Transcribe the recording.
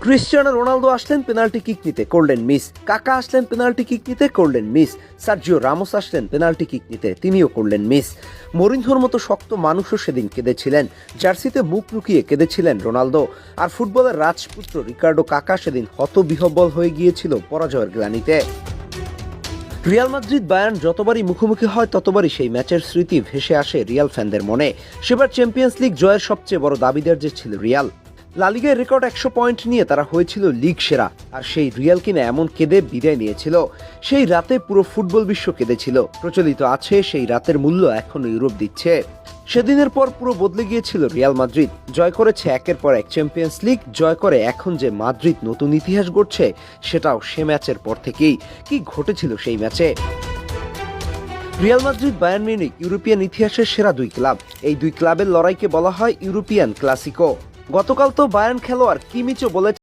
Cristiano Ronaldo আসলেন penalty kick নিতে, করলেন মিস। কাকা আসলেন পেনাল্টি কিক নিতে, করলেন মিস। সার্জিও রামোস আসলেন পেনাল্টি কিক নিতে, তিনিও করলেন মিস। মরিনহোর মতো শক্ত মানুষও সেদিন কেঁদেছিলেন, জার্সিতে মুখ লুকিয়ে কেঁদেছিলেন রোনালদো। আর ফুটবলের রাজপুত্র রিকার্ডো কাকা সেদিন হতবিহ্বল হয়ে গিয়েছিল পরাজয়ের গ্লানিতে। রিয়াল মাদ্রিদ বায়ার্ন যতবারই মুখোমুখি হয় ততবারই সেই ম্যাচের স্মৃতি ভেসে আসে রিয়াল ফ্যানদের মনে। সেবার চ্যাম্পিয়ন্স লিগ জয়ের সবচেয়ে বড় দাবিদার যে ছিল রিয়াল। লা লিগায় রেকর্ড 100 পয়েন্ট নিয়ে তারা হয়েছিল লিগ সেরা, আর সেই রিয়াল কিনা এমন কেঁদে বিদায় নিয়েছিল। সেই রাতে পুরো ফুটবল বিশ্ব কেঁদেছিল। প্রচলিত আছে সেই রাতের মূল্য এখনো ইউরোপ দিচ্ছে। সেদিনের পর পুরো বদলে গিয়েছিল রিয়াল মাদ্রিদ। জয় করেছে একের পর এক চ্যাম্পিয়ন্স লিগ, জয় করে এখন যে মাদ্রিদ নতুন ইতিহাস গড়ছে সেটাও সে ম্যাচের পর থেকেই। কি ঘটেছিল সেই ম্যাচে? Real Madrid Bayern Munich European ইতিহাসের সেরা দুই ক্লাব। এই দুই ক্লাবের লড়াইকে বলা হয় ইউরোপিয়ান ক্লাসিকো। গতকাল তো বায়ার্ন খেলোয়াড় কিমিচও বলেছে